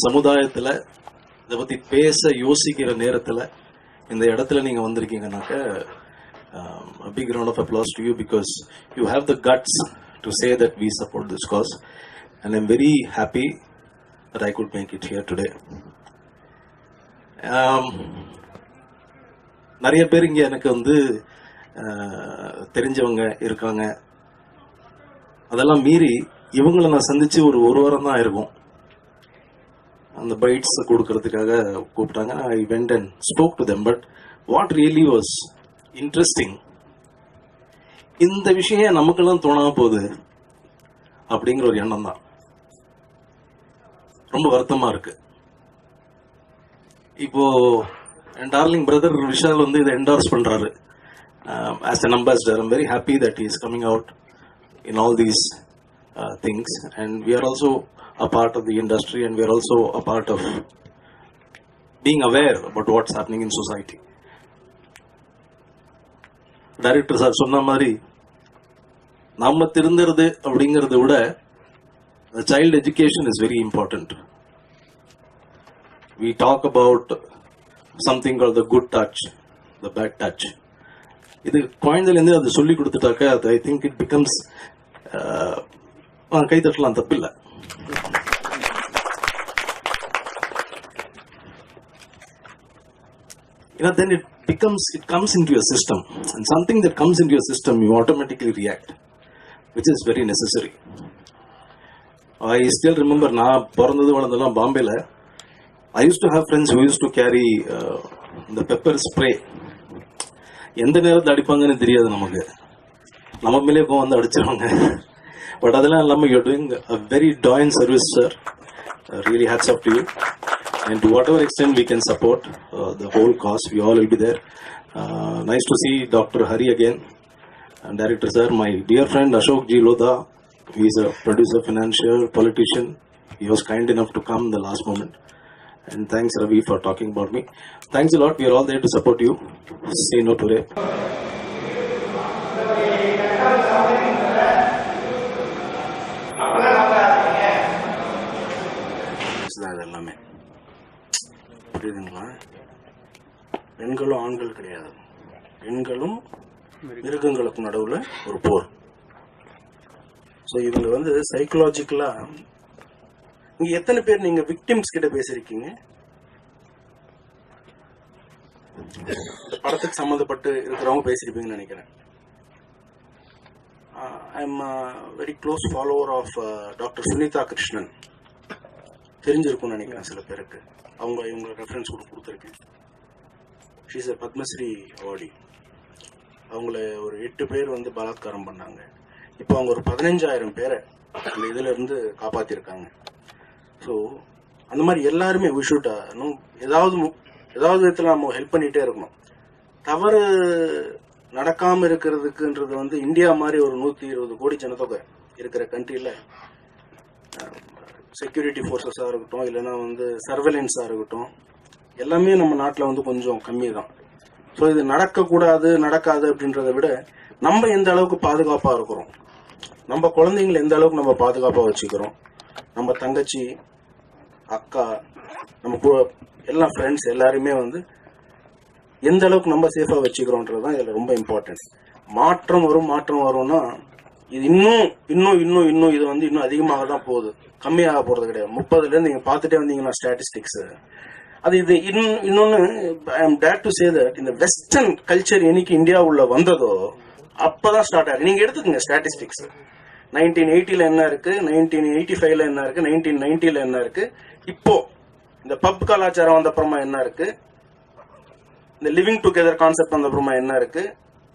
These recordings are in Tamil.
சமுதாயத்தில் இதை பற்றி பேச யோசிக்கிற நேரத்தில் இந்த இடத்துல நீங்கள் வந்திருக்கீங்கன்னாக்க a big round of applause to you because you have the guts to say that we support this cause, and I'm very happy that I could make it here today. நிறைய பேர் இங்கே எனக்கு வந்து தெரிஞ்சவங்க இருக்காங்க. அதெல்லாம் மீறி இவங்களை நான் சந்திச்சு ஒரு வாரம் தான் இருக்கும். அந்த பைட்ஸ் கொடுக்கறதுக்காக கூப்பிட்டாங்க. I went and spoke to them. But what really was interesting, இந்த விஷயம் நமக்கெல்லாம் தோணாம போகுது அப்படிங்கிற ஒரு எண்ணம் தான். ரொம்ப வருத்தமா இருக்கு. இப்போ என் டார்லிங் பிரதர் விஷால் வந்து இதை என்டார்ஸ் பண்றாரு as an ambassador. I'm very happy that he is coming out in all these things, and we are also a part of the industry, and we are also a part of being aware about what's happening in society. Director sir சொன்ன மாதிரி நம்ம திருந்துறது அப்படிங்கறத விட child education is very important. We talk about something called the good touch, the bad touch. இது குழந்தையிலேருந்து அது சொல்லி கொடுத்துட்டாக்க அது ஐ திங்க் இட் பிகம்ஸ் கை தட்டலாம், தப்பில்லை. Then it comes into your system, and something that comes into your system you automatically react, which is very necessary. I still remember நான் பிறந்தது வளர்ந்தெல்லாம் பாம்பேல. I used to have friends who used to carry the pepper spray. எந்த நேரத்தில் அடிப்பாங்கன்னு தெரியாது நமக்கு, நம்ம மேலே இப்போ வந்து அடிச்சிருவாங்க. பட் அதெல்லாம் இல்லாமல் you're doing a very doing service, sir. Really hats off to you, and to whatever extent we can support the whole cause, we all will be there. Nice to see Dr. Hari again, and Director sir, my dear friend Ashok G. Lodha. He is a producer, financier, politician. He was kind enough to come the last moment. And thanks Ravi for talking about me. Thanks a lot. We are all there to support you. Say no to rape. எல்லாமே புரியுதுங்களா? பெண்களும் ஆண்கள் கிடையாது, பெண்களும் மிருகங்களுக்கும் நடுவில் ஒரு போர். ஸோ இவங்க வந்து சைக்கலாஜிக்கலா, இங்க எத்தனை பேர் நீங்க விக்டிம்ஸ் கிட்ட பேசிருக்கீங்க? இந்த படத்துக்கு சம்மந்தப்பட்டு இருக்கிறவங்க பேசிருப்பீங்கன்னு நினைக்கிறேன். I am very close follower of doctor Sunita Krishnan. தெரிஞ்சிருக்கும்னு நினைக்கிறேன் சில பேருக்கு. இவங்க ரெஃபரன்ஸ் கூட கொடுத்துருக்கேன். She is a Padma Shri awardee. அவங்கள ஒரு 8 பேர் வந்து பலாத்காரம் பண்ணாங்க. இப்போ அவங்க ஒரு 15,000 பேரை அந்த இதுல இருந்து காப்பாத்திருக்காங்க. ஸோ அந்த மாதிரி எல்லாருமே we should ஏதாவது விதத்தில் நம்ம ஹெல்ப் பண்ணிட்டே இருக்கணும். தவறு நடக்காம இருக்கிறதுக்குன்றது வந்து இந்தியா மாதிரி ஒரு 120 கோடி ஜனத்தொகை இருக்கிற கண்ட்ரியில செக்யூரிட்டி ஃபோர்ஸஸாக இருக்கட்டும், இல்லைன்னா வந்து சர்வேலன்ஸாக இருக்கட்டும், எல்லாமே நம்ம நாட்டில் வந்து கொஞ்சம் கம்மி தான். ஸோ இது நடக்கக்கூடாது நடக்காது அப்படின்றத விட நம்ம எந்த அளவுக்கு பாதுகாப்பாக இருக்கிறோம், நம்ம குழந்தைங்களை எந்த அளவுக்கு நம்ம பாதுகாப்பாக வச்சுக்கிறோம், நம்ம தங்கச்சி அக்கா நம்ம எல்லா ஃப்ரெண்ட்ஸ் எல்லாருமே வந்து எந்த அளவுக்கு நம்ம சேஃபாக வச்சுக்கிறோன்றது தான் இதில் ரொம்ப இம்பார்ட்டன்ட். மாற்றம் வரும்னா இது இன்னும் இது வந்து இன்னும் அதிகமாக தான் போகுது, கம்மியாக போகிறது கிடையாது. 30லேருந்து நீங்கள் பார்த்துட்டே வந்தீங்கன்னா ஸ்டாட்டிஸ்டிக்ஸ் அது இது இன்னொன்று. I am date to say that இந்த வெஸ்டர்ன் கல்ச்சர் என்னைக்கு இந்தியா உள்ள வந்ததோ அப்போதான் ஸ்டார்ட் ஆகுது. நீங்கள் எடுத்துக்கங்க ஸ்டாட்டிஸ்டிக்ஸ். 1980 என்ன இருக்கு, 1985 என்ன இருக்கு, 1990 என்ன இருக்கு, இப்போ இந்த பப் கலாச்சாரம் வந்த அப்புறமா என்ன இருக்கு, இந்த லிவிங் டுகெதர் கான்செப்ட் வந்த அப்புறமா என்ன இருக்கு,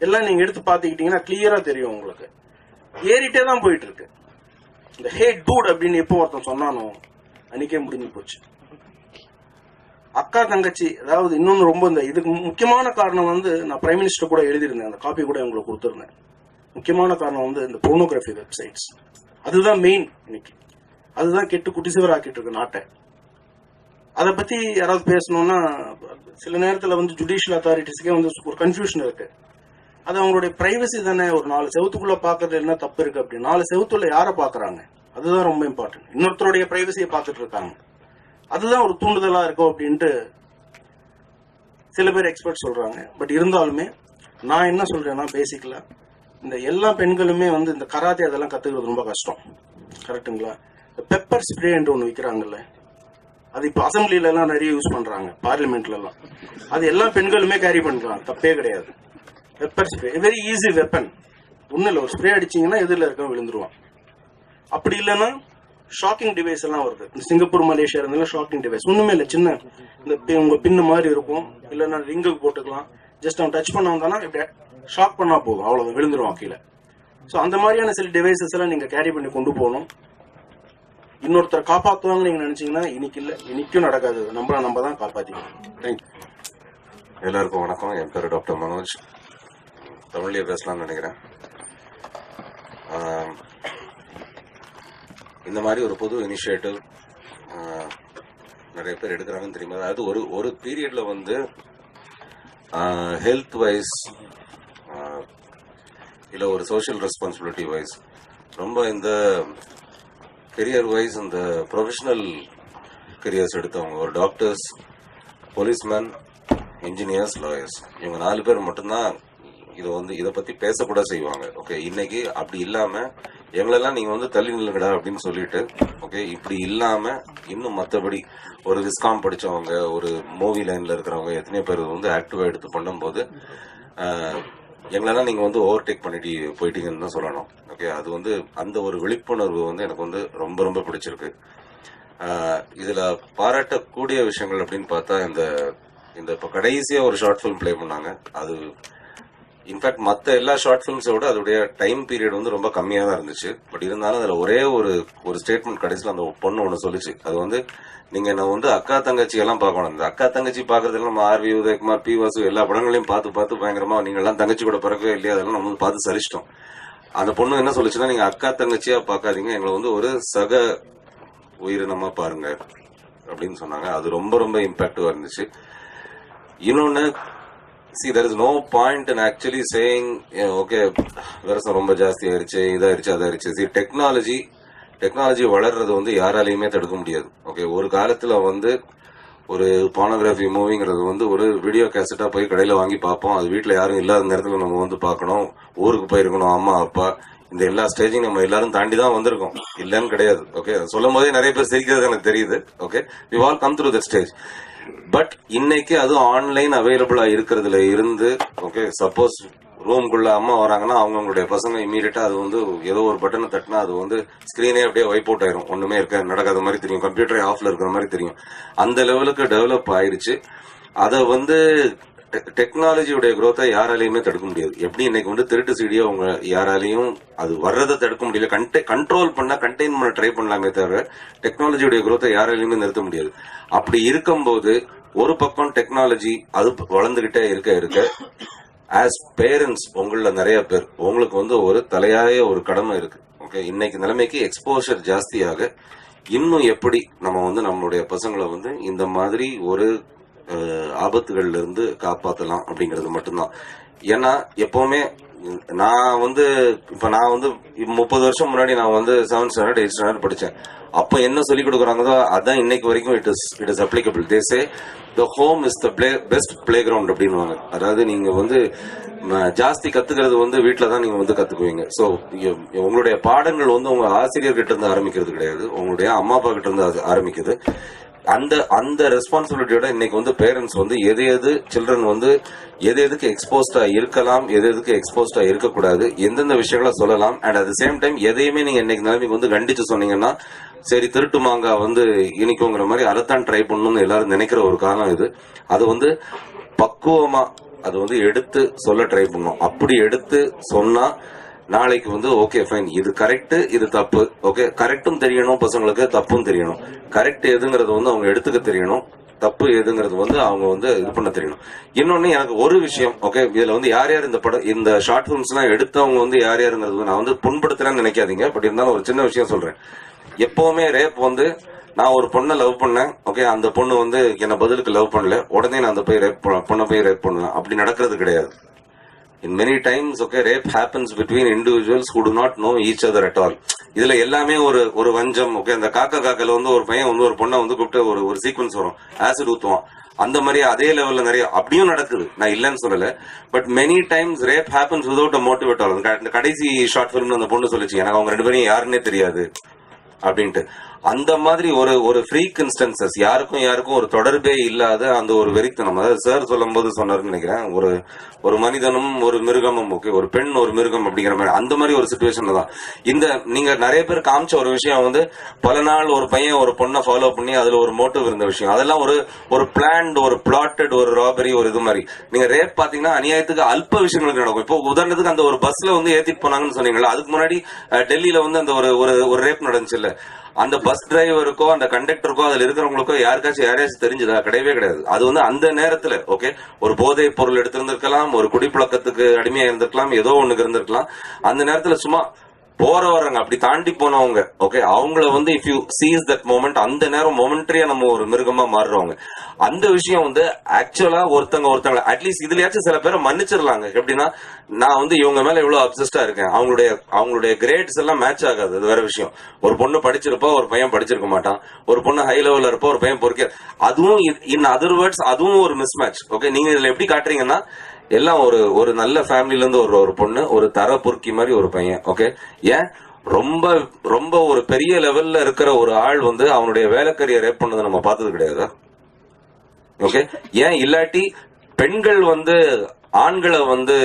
எல்லாம் நீங்க எடுத்து பாத்துக்கிட்டீங்கன்னா கிளியரா தெரியும் உங்களுக்கு. ஏறிட்டே தான் போயிட்டு இருக்கு. இந்த ஹேட் டூட் அப்படின்னு எப்போ ஒருத்தன் சொன்னானோ அன்னைக்கே முடிஞ்சு போச்சு. அக்கா தங்கச்சி, அதாவது இன்னொன்னு ரொம்ப இந்த இதுக்கு முக்கியமான காரணம் வந்து நான் பிரைம் மினிஸ்டர் கூட எழுதியிருந்தேன், அந்த காப்பி கூட உங்களுக்கு கொடுத்துருந்தேன். முக்கியமான காரணம் வந்து இந்த போர்னோகிராஃபி வெப்சைட்ஸ். அதுதான் மெயின். இன்னைக்கு அதுதான் கெட்டு குட்டிசுவர் ஆக்கிட்டு இருக்கு நாட்டை. அதை பத்தி யாராவது பேசணும்னா சில நேரத்தில் வந்து ஜுடிஷியல் அத்தாரிட்டிஸ்க்கே வந்து ஒரு கன்ஃபியூஷன் இருக்கு. அது அவங்களுடைய பிரைவசி தானே. ஒரு 4 செவத்துக்குள்ள பாக்குறது என்ன தப்பு இருக்கு அப்படி? 4 செவத்துள்ள யாரை பாக்குறாங்க? அதுதான் ரொம்ப இம்பார்ட்டன்ட். இன்னொருத்தருடைய பிரைவசியை பார்த்துட்டு இருக்காங்க. அதுதான் ஒரு தூண்டுதலா இருக்கும் அப்படின்ட்டு சில பேர் எக்ஸ்பர்ட் சொல்றாங்க. பட் இருந்தாலுமே நான் என்ன சொல்றேன்னா, பேசிக்கலா இந்த எல்லா பெண்களுமே வந்து இந்த கராத்தே அதெல்லாம் கத்துக்கிறது ரொம்ப கஷ்டம். கரெக்டுங்களா? பெப்பர் ஸ்ப்ரேன்னு ஒன்று விற்கிறாங்கல்ல, அது இப்போ அசம்பிளில எல்லாம் நிறைய யூஸ் பண்றாங்க, பார்லிமெண்ட்ல எல்லாம். அது எல்லா பெண்களுமே கேரி பண்ணிக்கலாம், தப்பே கிடையாது. Pepper spray very easy weapon. ஒன்றும் இல்லை, ஒரு ஸ்ப்ரே அடிச்சிங்கன்னா எதிரில் இருக்க விழுந்துருவான். அப்படி இல்லைன்னா ஷாக்கிங் டிவைஸ் எல்லாம் வருது. சிங்கப்பூர் மலேசியா இருந்தாலும் ஷாக்கிங் டிவைஸ் ஒன்றுமே இல்லை, சின்ன இந்த உங்க பின்னு மாதிரி இருக்கும், இல்லைன்னா ரிங்குக்கு போட்டுக்கலாம். ஜஸ்ட் அவன் டச் பண்ண வந்தானா இப்படி ஷாக் பண்ணா போதும், அவ்வளவு விழுந்துருவான் கீழே. ஸோ அந்த மாதிரியான சில டிவைசஸ் எல்லாம் நீங்க கேரி பண்ணி கொண்டு போகணும். இன்னொருத்தரை காப்பாற்றுவாங்கன்னு நீங்க நினைச்சீங்கன்னா இன்னைக்கு இல்லை, இன்னைக்கும் நடக்காது. நம்ம தான் காப்பாத்திக்கணும். தேங்க்யூ. எல்லாருக்கும் வணக்கம். என் பேர் டாக்டர் மனோஜ். தமிழ்லேயே பேசலாம்னு நினைக்கிறேன். இந்த மாதிரி ஒரு பொது இனிஷியேட்டிவ் நிறைய பேர் எடுக்கிறாங்கன்னு தெரியுமா? அதாவது ஒரு பீரியட்ல வந்து ஹெல்த் வைஸ் இல்லை ஒரு சோஷியல் ரெஸ்பான்சிபிலிட்டி வைஸ் ரொம்ப இந்த கெரியர் வைஸ் இந்த ப்ரொஃபஷனல் கெரியர்ஸ் எடுத்தவங்க, ஒரு டாக்டர்ஸ், போலீஸ்மேன், இன்ஜினியர்ஸ், லாயர்ஸ், இவங்க 4 பேர் மட்டும்தான் இதை பத்தி பேசக்கூட செய்வாங்க. ஓகே, இன்னைக்கு அப்படி இல்லாம எங்களெல்லாம் நீங்க வந்து தள்ளி நில்லுங்கடா அப்படின்னு சொல்லிட்டு, ஓகே, இப்படி இல்லாம இன்னும் மற்றபடி ஒரு விஸ்காம் படிச்சவங்க, ஒரு மூவி லைன்ல இருக்கிறவங்க எத்தனையோ பேர் வந்து ஆக்டிவா எடுத்து பண்ணும்போது எங்களெல்லாம் நீங்க வந்து ஓவர்டேக் பண்ணிட்டு போயிட்டீங்கன்னு தான் சொல்லணும். ஓகே, அது வந்து அந்த ஒரு விழிப்புணர்வு வந்து எனக்கு வந்து ரொம்ப ரொம்ப பிடிச்சிருக்கு. இதுல பாராட்டக்கூடிய விஷயங்கள் அப்படின்னு பார்த்தா இந்த இப்போ கடைசியா ஒரு ஷார்ட் ஃபிலிம் பிளே பண்ணாங்க. அது இன்ஃபேக்ட் மற்ற எல்லா ஷார்ட் ஃபிலிம்ஸோட அதோடைய டைம் பீரியட் வந்து ரொம்ப கம்மியாக தான் இருந்துச்சு. பட் இருந்தாலும் அதில் ஒரே ஒரு ஸ்டேட்மெண்ட் கடைசியில் அந்த பொண்ணு ஒன்று சொல்லிச்சு. அது வந்து நீங்க என்ன வந்து அக்கா தங்கச்சி எல்லாம் பார்க்கணும். இந்த அக்கா தங்கச்சி பார்க்கறதுல நம்ம ஆர்வி உதயகுமார், பி வாசு எல்லா படங்களையும் பார்த்து பயங்கரமா நீங்க எல்லாம் தங்கச்சி கூட பிறக்கவே இல்லையா, அதெல்லாம் நம்ம வந்து பார்த்து சரிச்சிட்டோம். அந்த பொண்ணு என்ன சொல்லிச்சுன்னா, நீங்க அக்கா தங்கச்சியா பார்க்காதீங்க, எங்களை வந்து ஒரு சக உயிரினமா பாருங்க அப்படின்னு சொன்னாங்க. அது ரொம்ப ரொம்ப இம்பாக்டிவா இருந்துச்சு. இன்னொன்னு, see there is no point in actually saying okay விரசம் ரொம்ப ஜாஸ்தி ஆயிருச்சு, இதாயிருச்சு, அதாயிருச்சு. see டெக்னாலஜி வளர்றது வந்து யாராலையுமே தடுக்க முடியாது. ஓகே, ஒரு காலத்துல வந்து ஒரு போனோகிராஃபி மூவிங்கிறது வந்து ஒரு வீடியோ கேசட்டா போய் கடையில வாங்கி பார்ப்போம். அது வீட்டுல யாரும் இல்லாத நேரத்துல நம்ம வந்து பார்க்கணும், ஊருக்கு போயிருக்கணும், அம்மா அப்பா, இந்த எல்லா ஸ்டேஜையும் நம்ம எல்லாரும் தாண்டி தான் வந்திருக்கோம், இல்லன்னு கிடையாது. ஓகே, சொல்லும் போதே நிறைய பேர் சிரிக்கிறது எனக்கு தெரியுது. Okay, we all come through that stage. But இன்னைக்கு அது ஆன்லைன் அவைலபிளா இருக்கிறதுல இருந்து, ஓகே, சப்போஸ் ரூம்குள்ள அம்மா வராங்கன்னா அவங்களுடைய பசங்க இமீடியட்டா அது வந்து ஏதோ ஒரு பட்டனை தட்டினா அது வந்து ஸ்கிரீனே அப்படியே வைப் அவுட் ஆயிரும், ஒண்ணுமே நடக்காத மாதிரி தெரியும், கம்ப்யூட்டரே ஆஃப்ல இருக்கிற மாதிரி தெரியும். அந்த லெவலுக்கு டெவலப் ஆயிருச்சு. அதை வந்து டெக்னாலஜியுடைய குரோத்தை யாராலையுமே தடுக்க முடியாது. எப்படி இன்னைக்கு வந்து திருட்டு சீடியோ அவங்க யாராலையும் அது வர்றதை தடுக்க முடியல, கண்ட்ரோல் பண்ண கண்டெயின் பண்ண ட்ரை பண்ணலாமே தவிர டெக்னாலஜியுடைய குரோத்தை யாராலையுமே நிறுத்த முடியாது. அப்படி இருக்கும்போது ஒரு பக்கம் டெக்னாலஜி அது வளர்ந்துகிட்டே இருக்க ஆஸ் பேரண்ட்ஸ் உங்கள நிறைய பேர் உங்களுக்கு வந்து ஒரு தலையாய ஒரு கடமை இருக்கு. ஓகே, இன்னைக்கு நிலைமைக்கு எக்ஸ்போஷர் ஜாஸ்தியாக இன்னும் எப்படி நம்ம வந்து நம்மளுடைய பசங்களை வந்து இந்த மாதிரி ஒரு ஆபத்துகள்ல இருந்து காப்பாற்றலாம் அப்படிங்கிறது மட்டும்தான். ஏன்னா எப்பவுமே நான் வந்து 30 வருஷம் முன்னாடி நான் வந்து 7th ஸ்டாண்டர்ட் 8th ஸ்டாண்டர்ட் படிச்சேன். அப்ப என்ன சொல்லி கொடுக்குறாங்களோ அதான் இன்னைக்கு வரைக்கும் it is applicable. They say the home is the best play ground அப்படின்வாங்க. அதாவது நீங்க வந்து ஜாஸ்தி கத்துக்கிறது வந்து வீட்டுல தான் நீங்க வந்து கத்துக்குவீங்க. ஸோ உங்களுடைய பாடங்கள் வந்து உங்க ஆசிரியர்கிட்ட இருந்து ஆரம்பிக்கிறது கிடையாது, உங்களுடைய அம்மா அப்பா கிட்ட இருந்து ஆரம்பிக்குது. அந்த ரெஸ்பான்சிபிலிட்டியோட இன்னைக்கு வந்து பேரண்ட்ஸ் வந்து எது சில்ட்ரன் வந்து எதுக்கு எக்ஸ்போஸ்டா இருக்கலாம், எதுக்கு எக்ஸ்போஸ்டா இருக்கக்கூடாது, எந்தெந்த விஷயங்கள சொல்லலாம், and at the same time எதையுமே நீங்க இன்னைக்கு நிலைமைக்கு வந்து கண்டிச்சு சொன்னீங்கன்னா சரி திருட்டு மாங்கா வந்து இனிக்குங்கிற மாதிரி அதைத்தான் ட்ரை பண்ணணும்னு எல்லாரும் நினைக்கிற ஒரு காலம் இது. அது வந்து பக்குவமா அது வந்து எடுத்து சொல்ல ட்ரை பண்ணணும். அப்படி எடுத்து சொன்னா நாளைக்கு வந்து ஓகே ஃபைன், இது கரெக்ட், இது தப்பு. ஓகே, கரெக்டும் தெரியணும் பசங்களுக்கு, தப்பும் தெரியணும். கரெக்ட் எதுங்கிறது வந்து அவங்க எடுத்துக்க தெரியணும், தப்பு எதுங்கிறது வந்து அவங்க வந்து இது பண்ண தெரியணும். இன்னொன்னு எனக்கு ஒரு விஷயம், ஓகே, இதுல வந்து யார் இந்த ஷார்ட் பிலிம்ஸ் எல்லாம் எடுத்தவங்க வந்து யாருங்கிறது நான் வந்து புண்படுத்துறேன்னு நினைக்காதீங்க. பட் இருந்தாலும் ஒரு சின்ன விஷயம் சொல்றேன். எப்பவுமே ரேப் வந்து நான் ஒரு பொண்ணை லவ் பண்ணேன், ஓகே, அந்த பொண்ணு வந்து என்ன பதிலுக்கு லவ் பண்ணல, உடனே நான் அந்த பொண்ணை போய் ரேப் பண்ணுவேன், அப்படி நடக்கிறது கிடையாது. In many times, okay, rape happens between individuals who do not know each other at all. இதுல எல்லாமே ஒரு வஞ்சம். ஓகே, அந்த காக்கல வந்து ஒரு பையன் வந்து ஒரு பொண்ணை வந்து கூப்பிட்டு ஒரு சீக்வன்ஸ் வரும், ஆசிட் ஊத்துவான். அந்த மாதிரி அதே லெவல்ல நிறைய அப்படியும் நடக்குது, நான் இல்லைன்னு சொல்லல. But many times rape happens without a motive at all. இந்த கடைசி ஷார்ட் ஃபிலிம்ல அந்த பொண்ணு சொல்லிச்சு, எனக்கு அவங்க 2 பேரும் யாருன்னே தெரியாது அப்படின்ட்டு. அந்த மாதிரி ஒரு ஃப்ரீக் இன்ஸ்டன்சஸ், யாருக்கும் ஒரு தொடர்பே இல்லாத அந்த ஒரு வெறித்தனம். அதாவது சார் சொல்லும் போது சொன்னாருன்னு நினைக்கிறேன், ஒரு மனிதனும் ஒரு மிருகமும், ஓகே, ஒரு பெண் ஒரு மிருகம் அப்படிங்கிற மாதிரி, அந்த மாதிரி ஒரு சிச்சுவேஷன்ல தான் இந்த நீங்க நிறைய பேர் காமிச்ச ஒரு விஷயம் வந்து பல நாள் ஒரு பையன் ஒரு பொண்ணை ஃபாலோ பண்ணி அதுல ஒரு மோட்டிவ் இருந்த விஷயம். அதெல்லாம் ஒரு பிளான்ட், ஒரு பிளாட்டட், ஒரு ராபரி, ஒரு இது மாதிரி. நீங்க ரேப் பாத்தீங்கன்னா அநியாயத்துக்கு அல்ப விஷயங்களுக்கு நடக்கும். இப்போ உதாரணத்துக்கு அந்த ஒரு பஸ்ல வந்து ஏத்திட்டு போனாங்கன்னு சொன்னீங்களா, அதுக்கு முன்னாடி டெல்லியில வந்து அந்த ஒரு ரேப் நடந்துச்சு இல்ல, அந்த பஸ் டிரைவருக்கோ அந்த கண்டக்டருக்கோ அதுல இருக்கிறவங்களுக்கோ யாரையாச்சும் தெரிஞ்சதா? கிடையவே கிடையாது. அது வந்து அந்த நேரத்துல ஓகே, ஒரு போதை பொருள் எடுத்திருந்திருக்கலாம், ஒரு குடிப்பழக்கத்துக்கு அடிமையா இருந்திருக்கலாம், ஏதோ ஒண்ணுக்கு இருந்திருக்கலாம். அந்த நேரத்துல சும்மா போறவங்க அப்படி தாண்டி போனவங்க, ஓகே, அவங்கள வந்து if you sees that moment, அந்த நேரம் மொமெண்ட்ரியா நம்ம ஒரு மிருகமா மாறுறவங்க. அந்த விஷயம் வந்து ஆக்சுவலா ஒருத்தங்க அட்லீஸ்ட் இதுலயாச்சும் சில பேரை மன்னிச்சிடலாங்க. எப்படின்னா, நான் வந்து இவங்க மேல இவ்வளவு அப்சஸ்டா இருக்கேன், அவங்களுடைய கிரேட்ஸ் எல்லாம் மேட்ச் ஆகாது, அது வேற விஷயம். ஒரு பொண்ணு படிச்சிருப்பா, ஒரு பையன் படிச்சிருக்க மாட்டான். ஒரு பொண்ணு ஹை லெவல்ல இருப்பா, ஒரு பையன் பொறுக்க. அதுவும் இன் அதர் வேர்ட்ஸ் அதுவும் ஒரு மிஸ் மேட்ச். ஓகே, நீங்க இதுல எப்படி காட்டுறீங்கன்னா, எல்லாம் ஒரு நல்ல ஃபேமிலில இருந்து ஒரு பொண்ணு, ஒரு தர பொறுக்கி மாதிரி ஒரு பையன். ஓகே, ஏன் ரொம்ப ரொம்ப ஒரு பெரிய லெவல்ல இருக்கிற ஒரு ஆள் வந்து அவனுடைய வேலைக்காரியை ரேப் பண்ணதை நம்ம பார்த்தது கிடையாதா? ஓகே, ஏன் இல்லாட்டி பெண்கள் வந்து ஆண்களை வந்து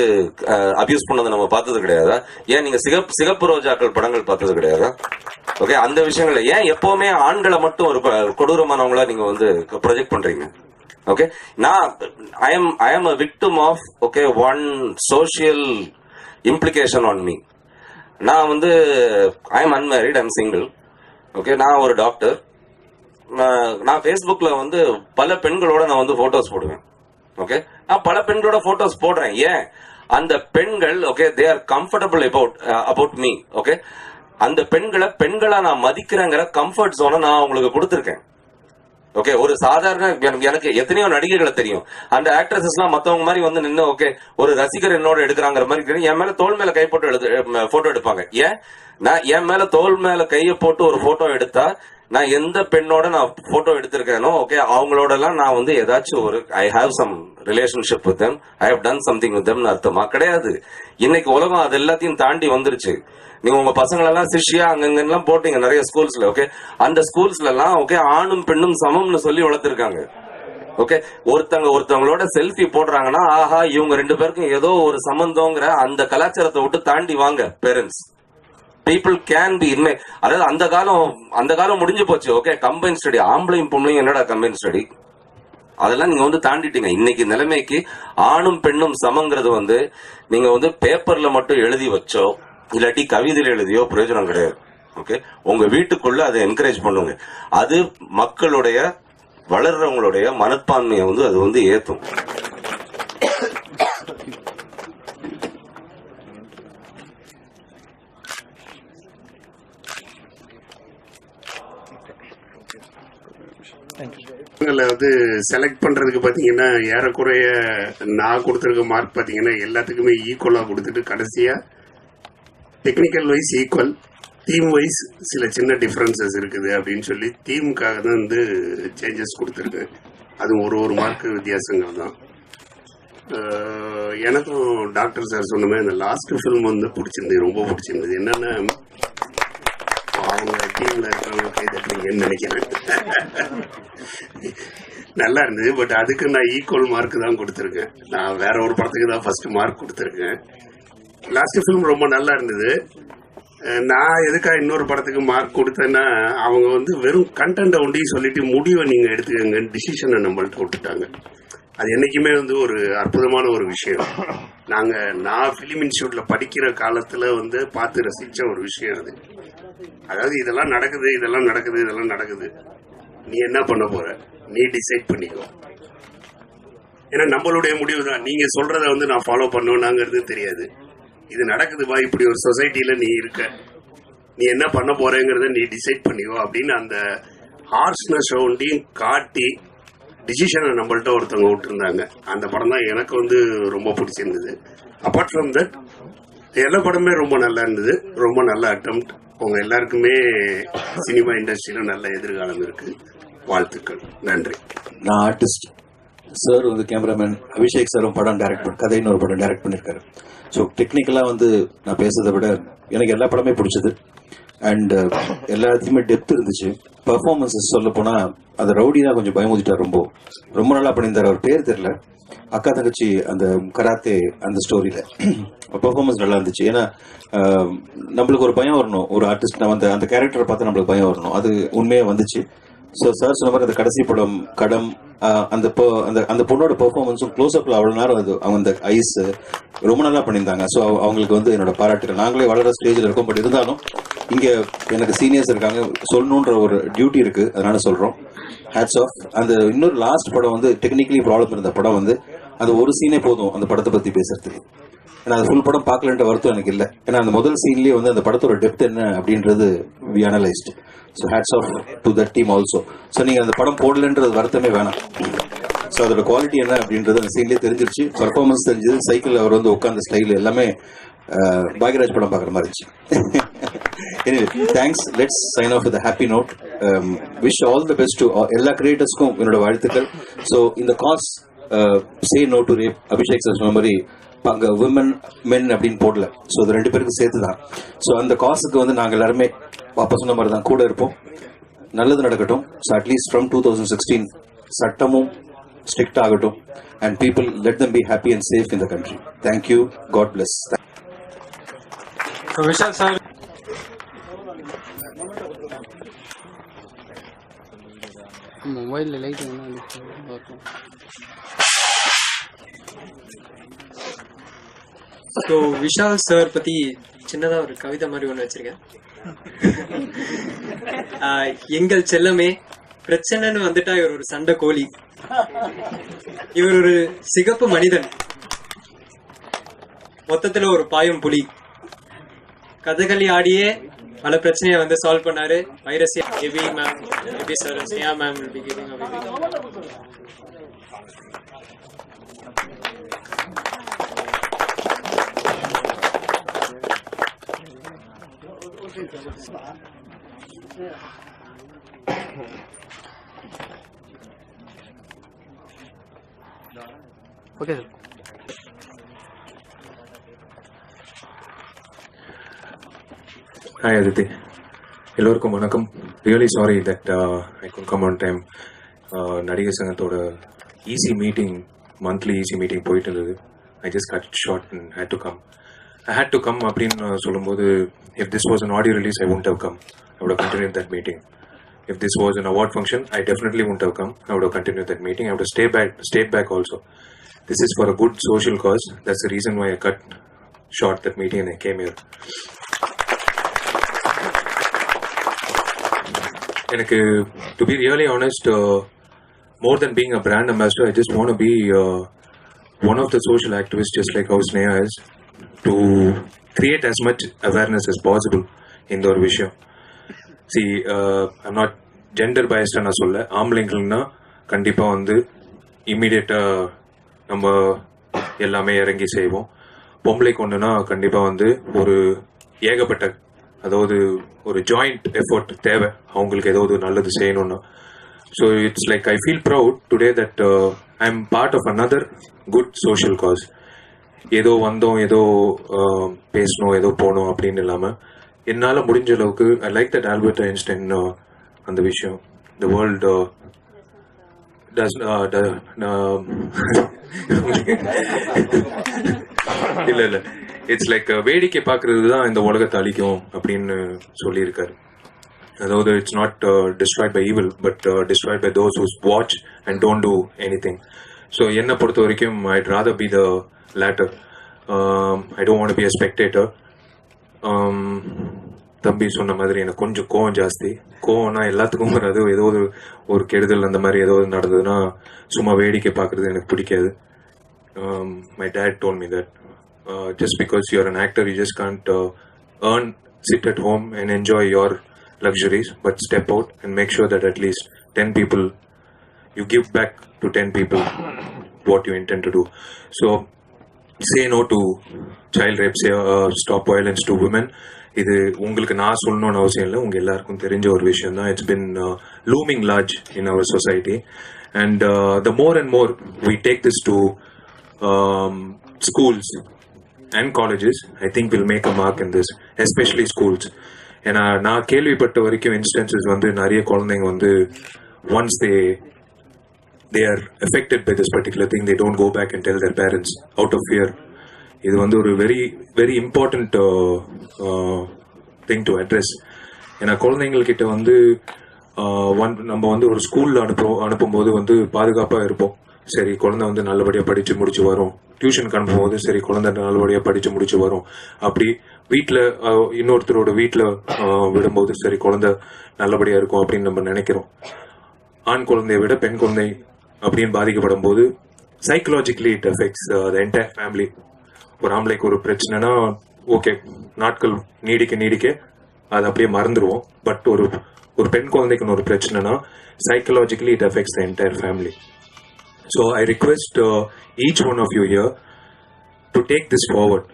அபியூஸ் பண்ணதை நம்ம பார்த்தது கிடையாதா? ஏன் நீங்க சிகப்பு ரோஜாக்கள் படங்கள் பார்த்தது கிடையாதா? ஓகே, அந்த விஷயங்கள்ல ஏன் எப்பவுமே ஆண்களை மட்டும் ஒரு கொடூரமானவங்களா நீங்க வந்து ப்ரொஜெக்ட் பண்றீங்க? Okay, now I am a victim of one social implication on me. நான் வந்து I am unmarried, I am single. Okay, நான் ஒரு டாக்டர். நான் Facebookல வந்து பல பெண்களோட நான் வந்து போட்டோஸ் போடுவேன். ஓகே, நான் பல பெண்களோட போட்டோஸ் போடுறேன். ஏன்? அந்த பெண்கள் okay, they are comfortable about me. Okay, அந்த பெண்களா நான் மதிக்கிறேங்கிற கம்ஃபர்ட் ஜோனை நான் உங்களுக்கு கொடுத்துருக்கேன். ஓகே, ஒரு சாதாரண எனக்கு எத்தனையோ நடிகைகளை தெரியும். அந்த ஆக்ட்ரஸஸ் எல்லாம் மத்தவங்க மாதிரி வந்து நின்று ஓகே, ஒரு ரசிகர் என்னோட எடுக்கிறாங்கிற மாதிரி என் மேல தோல் மேல கை போட்டு போட்டோ எடுப்பாங்க. ஏன்? நான் என் மேல தோல் மேல கையை போட்டு ஒரு போட்டோ எடுத்தா, நான் எந்த பெண்ணோட நான் போட்டோ எடுத்திருக்கேனோ ஓகே, அவங்களோட எல்லாம் நான் வந்து ஏதாச்சும் ஒரு I have some relationship with them, I have done something with தெம்னு அர்த்தமா? கிடையாது. இன்னைக்கு உலகம் அது எல்லாத்தையும் தாண்டி வந்துருச்சு. நீங்க உங்க பசங்களெல்லாம் சிஷ்யா அங்கெல்லாம் போட்டீங்க நிறைய ஸ்கூல்ஸ்ல. ஓகே, அந்த ஸ்கூல்ஸ்ல எல்லாம் ஓகே, ஆணும் பெண்ணும் சமம்னு சொல்லி வளர்த்திருக்காங்க. ஓகே, ஒருத்தவங்களோட செல்ஃபி போடுறாங்கன்னா, ஆஹா இவங்க 2 பேருக்கும் ஏதோ ஒரு சம்பந்தங்கிற அந்த கலாச்சாரத்தை விட்டு தாண்டி வாங்க பேரண்ட்ஸ். பீப்புள் கேன் பி இன்மை. அதாவது அந்த காலம் முடிஞ்சு போச்சு. ஓகே, கம்பைன் ஸ்டடி, ஆம்பளையும் பொம்பளையும் என்னடா கம்பைன் ஸ்டடி, அதெல்லாம் நீங்க வந்து தாண்டிட்டீங்க. இன்னைக்கு நிலைமைக்கு ஆணும் பெண்ணும் சமங்கிறது வந்து நீங்க வந்து பேப்பர்ல மட்டும் எழுதி வச்சோ இல்லாட்டி கவிதையில் எழுதியோ பிரயோஜனம் கிடையாது. ஓகே, உங்க வீட்டுக்குள்ள அதை என்கரேஜ் பண்ணுங்க. அது மக்களுடைய வளர்றவங்களுடைய மனப்பான்மையை வந்து அது வந்து ஏத்தும். வந்து செலக்ட் பண்றதுக்கு பாத்தீங்கன்னா ஏறக்குறைய நான் கொடுத்திருக்க மார்க் பாத்தீங்கன்னா எல்லாத்துக்குமே ஈக்குவலா கொடுத்துட்டு கடைசியா technical wise equal, theme wise சில சின்ன டிஃபரன்சஸ் இருக்குது அப்படின்னு சொல்லி தீமுக்காக தான் வந்து சேஞ்சஸ் கொடுத்துருக்கேன். அது ஒரு மார்க் வித்தியாசங்கள் தான். எனக்கும் டாக்டர் சார் சொன்ன மாதிரி அந்த லாஸ்ட் ஃபிலிம் வந்து பிடிச்சிருந்தது, ரொம்ப பிடிச்சிருந்தது. என்னன்னா அவங்க டீம்ல இருக்கிறவங்க கை தட்டுறீங்கன்னு நினைக்கிறேன். நல்லா இருந்தது. பட் அதுக்கு நான் ஈக்குவல் மார்க் தான் கொடுத்துருக்கேன். நான் வேற ஒரு படத்துக்கு தான் ஃபர்ஸ்ட் மார்க் கொடுத்துருக்கேன். லாஸ்ட் ஃபிலிம் ரொம்ப நல்லா இருந்தது. நான் எதுக்காக இன்னொரு படத்துக்கு மார்க் கொடுத்தேன்னா, அவங்க வந்து வெறும் கண்டென்ட்டை ஒண்டி சொல்லிட்டு முடிவை நீங்க எடுத்துக்கங்க, டிசிஷனை நம்மள்ட்ட விட்டுட்டாங்க. அது என்னைக்குமே வந்து ஒரு அற்புதமான ஒரு விஷயம். நான் பிலிம் இன்ஸ்டியூட்ல படிக்கிற காலத்துல வந்து பார்த்து ரசிச்ச ஒரு விஷயம் அது. அதாவது இதெல்லாம் நடக்குது, நீ என்ன பண்ண போற, நீ டிசைட் பண்ணிக்கோ. ஏன்னா நம்மளுடைய முடிவு தான். நீங்க சொல்றத வந்து நான் ஃபாலோ பண்ணுவேனாங்கிறது தெரியாது. இது நடக்குதுப்பா, இப்படி ஒரு சொசைட்டில நீ இருக்க, நீ என்ன பண்ண போறேங்கிறத நீ டிசைட் பண்ணிக்கோ அப்படின்னு அந்த ஹார்ஷ்னஸ் ஒன்றையும் காட்டி டிசிஷனை நம்மள்ட்ட ஒருத்தவங்க விட்டுருந்தாங்க. அந்த படம் தான் எனக்கு வந்து ரொம்ப பிடிச்சிருந்தது. அப்பார்ட் ஃப்ரம் தட் எல்லா படமே ரொம்ப நல்லா இருந்தது. ரொம்ப நல்ல அட்டெம்ப்ட். உங்க எல்லாருக்குமே சினிமா இண்டஸ்ட்ரியில நல்ல எதிர்காலம் இருக்கு. வாழ்த்துக்கள். நன்றி. நான் ஆர்டிஸ்ட், சார் வந்து கேமராமேன், அபிஷேக் சாரும் படம் கதைன்னு ஒரு படம் டைரக்ட் பண்ணியிருக்காரு. ஸோ டெக்னிக்கலாக வந்து நான் பேசுறதை விட எனக்கு எல்லா படமே பிடிச்சது. அண்ட் எல்லாத்தையுமே டெப்த் இருந்துச்சு. பர்ஃபார்மன்ஸஸ் சொல்ல போனால் அந்த ரவுடி தான் கொஞ்சம் பயமுதிட்டார். ரொம்ப நல்லா பண்ணியிருந்தார். அவர் பேர் தெரியல, அக்கா தங்கச்சி அந்த கராத்தே அந்த ஸ்டோரியில் பர்ஃபார்மன்ஸ் நல்லா இருந்துச்சு. ஏன்னா நம்மளுக்கு ஒரு பயம் வரணும், ஒரு ஆர்டிஸ்ட் நம்ம அந்த கேரக்டரை பார்த்து நம்மளுக்கு பயம் வரணும். அது உண்மையாக வந்துச்சு. ஸோ சார் சொன்ன மாதிரி அந்த கடைசி படம் கடம், அந்த பொண்ணோட பெர்ஃபார்மன்ஸும் க்ளோஸ்அப்ல அவ்வளோ நேரம் அது அவங்க அந்த ஐஸ் ரொம்ப நல்லா பண்ணியிருந்தாங்க. ஸோ அவங்களுக்கு வந்து என்னோட பாராட்டுகள். நாங்களே வளர ஸ்டேஜில் இருக்கோம், பட் இருந்தாலும் இங்கே எனக்கு சீனியர்ஸ் இருக்காங்க, சொல்லணுன்ற ஒரு டியூட்டி இருக்கு, அதனால சொல்றோம். Hats off. அந்த இன்னொரு லாஸ்ட் படம் வந்து டெக்னிக்கலி ப்ராப்ளம் இருந்த படம் வந்து அது ஒரு சீனே போதும் அந்த படத்தை பத்தி பேசுறதுக்கு. ஏன்னா அது ஃபுல் படம் பார்க்கலன்ற வருத்தம் எனக்கு இல்லை. ஏன்னா அந்த முதல் சீன்லேயே வந்து அந்த படத்தோட டெப்த் என்ன அப்படின்றது we analysed. So hats off to that team also. So நீங்கள் அந்த படம் போடலன்றது வருத்தமே வேணாம். ஸோ அதோட குவாலிட்டி என்ன அப்படின்றது அந்த சீன்லேயே தெரிஞ்சிருச்சு. பர்ஃபார்மன்ஸ் தெரிஞ்சது. சைக்கிள் அவர் வந்து உட்காந்த ஸ்டைல் எல்லாமே பாக்யராஜ் படம் பார்க்குற மாதிரி இருந்துச்சு. Anyway, thanks. Let's sign off with a happy note. Wish all the best to எல்லா கிரியேட்டர்ஸ்க்கும் என்னோட வாழ்த்துக்கள். ஸோ இந்த cause say no to rape, Abhishek sir சொன்ன மாதிரி அங்க விமன் மென் அப்படின்னு போடல. ஸோ அது 2 பேருக்கு சேர்த்து தான். ஸோ அந்த காசுக்கு வந்து நாங்கள் எல்லாருமே அப்போ சொன்ன மாதிரி தான் கூட இருப்போம். நல்லது நடக்கட்டும். ஸோ அட்லீஸ்ட் ஃப்ரம் 2016 சட்டமும் ஸ்ட்ரிக்ட் ஆகட்டும். And people let them be happy and safe in the country. Thank you. God bless. Vishal sir, mobile light so Vishal sir பத்தி சின்னதா ஒரு கவிதை மாதிரி ஒன்று வச்சிருக்கேன். எங்கள் செல்லமே, பிரச்சனைன்னு வந்துட்டா இவர் ஒரு சண்டை கோழி, இவர் ஒரு சிகப்பு மனிதன், மொத்தத்துல ஒரு பாயும் புலி, கதகளி ஆடியே பல பிரச்சனையை வந்து சால்வ் பண்ணாரு. வைரஸ் எபி மேம், எபி sir, Sneha ma'am will be giving a okay sir. Hi Aditi, எல்லோருக்கும் வணக்கம். Really sorry that I could come on time. நடிகர் சங்கத்தோட EC meeting, monthly EC meeting போயிட்டு இருந்தது. I just cut short and had to come. I had to come அப்படின்னு சொல்லும்போது, if this was an audio release I would have come. I would have continued that meeting. If this was an award function, I definitely wouldn't have come. I would have continued that meeting. I would have stayed back also. This is for a good social cause. That's the reason why I cut short that meeting and I came here. And to be really honest, more than being a brand ambassador, I just want to be one of the social activists, just like how Sneha is, to create as much awareness as possible in the விஷயம். See, I'm not gender biased na solla. ஆம்பளைங்கள்னா கண்டிப்பா வந்து இமீடியட்டா நம்ம எல்லாமே இறங்கி செய்வோம். பொம்பளைக்கு ஒண்ணுனா கண்டிப்பா வந்து ஒரு ஏகப்பட்ட, அதாவது ஒரு ஜாயிண்ட் எஃபோர்ட் தேவை அவங்களுக்கு ஏதாவது நல்லது செய்யணும்னா. So it's like I feel proud today that I am part of another good social cause. ஏதோ வந்தோம், ஏதோ பேசணும், ஏதோ போனோம் அப்படின்னு இல்லாமல் என்னால் முடிஞ்ச அளவுக்கு I like that Albert Einstein அந்த விஷயம், த வேர்ல்ட் இல்லை இட்ஸ் லைக் வேடிக்கை பார்க்கறது தான் இந்த உலகத்தை அழிக்கும் அப்படின்னு சொல்லியிருக்காரு. அதாவது it's not destroyed by evil but destroyed by those whose watch and don't do anything. So என்னை பொறுத்த வரைக்கும் I'd rather be the latter. I don't want to be a spectator. தம்பி சொன்ன மாதிரி எனக்கு கொஞ்சம் கோவம் ஜாஸ்தி. கோவம்னா எல்லாத்துக்கும் வராது. ஏதோ ஒரு கெடுதல் அந்த மாதிரி ஏதோ நடந்ததுன்னா சும்மா வேடிக்கை பார்க்கறது எனக்கு பிடிக்காது. My dad told me that just because you're an actor you just can't sit at home and enjoy your luxuries, but step out and make sure that at least 10 people you give back to 10 people what you intend to do. So say no to child rape, say stop violence to women. இது உங்களுக்கு நான் சொல்லணும்னு அவசியம் இல்லை, உங்க எல்லாருக்கும் தெரிஞ்ச ஒரு விஷயம் தான். It's been looming large in our society, and the more and more we take this to schools and colleges, I think will make a mark in this, especially schools. ஏன்னா நான் கேள்விப்பட்ட வரைக்கும் இன்ஸ்டன்சஸ் வந்து நிறைய குழந்தைங்க வந்து once they are affected by this particular thing, they don't go back and tell their parents out of fear. இது வந்து ஒரு very very important thing to address. ஏன்னா குழந்தைங்கள்கிட்ட வந்து நம்ம வந்து ஒரு ஸ்கூல்ல அனுப்பும்போது வந்து பாதுகாப்பாக இருப்போம். சரி, குழந்தை வந்து நல்லபடியாக படித்து முடிச்சு வரும். டியூஷனுக்கு அனுப்பும்போது சரி, குழந்தை நல்லபடியாக படித்து முடிச்சு வரும். அப்படி வீட்டில் இன்னொருத்தரோட வீட்டில் விடும்போது சரி, குழந்தை நல்லபடியாக இருக்கும் அப்படின்னு நம்ம நினைக்கிறோம். ஆண் குழந்தையை விட பெண் குழந்தை அப்படின்னு பாதிக்கப்படும் போது psychologically it affects the entire family. ஒரு ஆம்பளைக்கு ஒரு பிரச்சனைனா ஓகே, நாட்கள் நீடிக்க அது அப்படியே மறந்துடுவோம். பட் ஒரு பெண் குழந்தைக்குன்னு ஒரு பிரச்சனைனா psychologically it affects the entire family. So I request each one of you here to take this forward.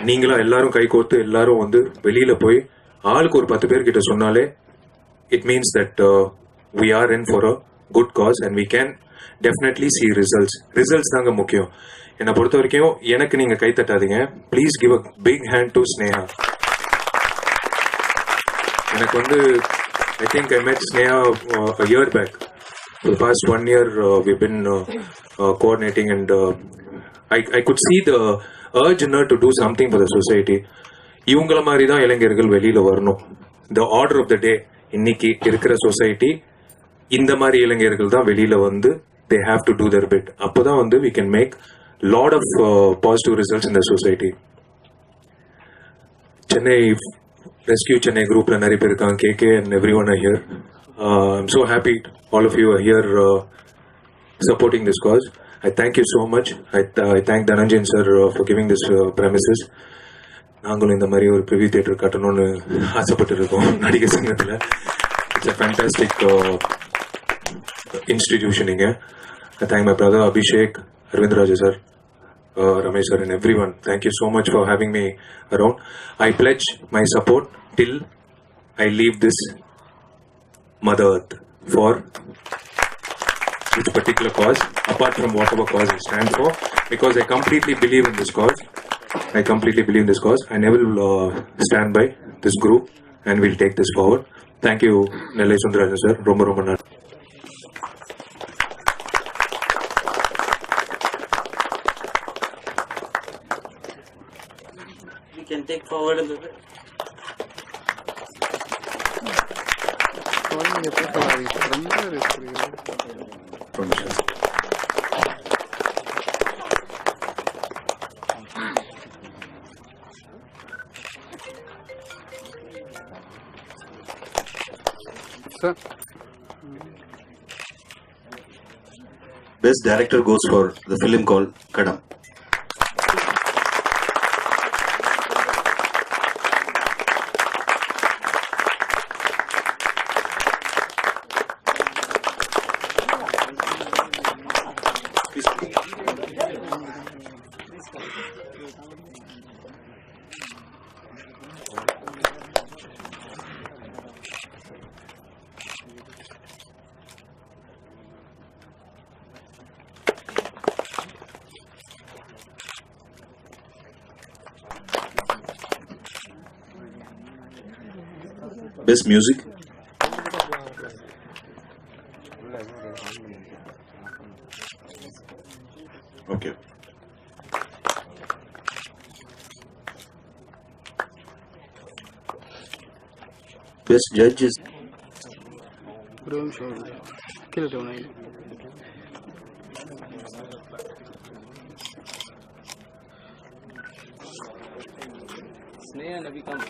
நீங்களா எல்லாரும் கை கோர்த்து எல்லாரும் வந்து வெளியில போய் ஆளுக்கு ஒரு 10 பேர்கிட்ட சொன்னாலே it means that we are in for a good cause and we can definitely see results தாங்க முக்கியம். என்னை பொறுத்த வரைக்கும் எனக்கு நீங்க கை தட்டாதீங்க. Please give a big hand to Sneha. எனக்கு வந்து I think I met Sneha a year back. For the past 1 year, we've been coordinating, and I could see the urge in her to do something for the society. இவங்கள மாதிரி தான் இளைஞர்கள் வெளியில வரணும். The order of the day, இன்னைக்கு இருக்கிற சொசைட்டி இந்த மாதிரி இளைஞர்கள் தான் வெளியில வந்து they have to do their bit. அப்போதான் வந்து we can make lot of positive results in the society. Chennai Rescue Chennai groupல நிறைய பேர் இருக்காங்க, KK and everyone are here. I'm so happy all of you are here supporting this cause. I thank you so much. I thank Dhananjayan sir for giving this premises. நாங்களும் இந்த மாதிரி ஒரு ப்ரிவியூ தியேட்டர் கட்டணும்னு ஆசைப்பட்டு இருக்கோம் நடிகர் சங்கத்தில். இட்ஸ் a fantastic institution இங்க. I thank my brother Abhishek, Arvind Raja sir, Ramesh sir and everyone. Thank you so much for having me around. I pledge my support till I leave this Mother Earth for this particular cause, apart from whatever cause I stand for, because I completely believe in this cause. And I will stand by this group and we'll take this forward. Thank you, Nellai Sundarajan sir. Romba nandi. We can take forward a little bit. Sir. Best director goes for the film called Kadam. Best music. Okay. Best judge is Sneha Nabi come.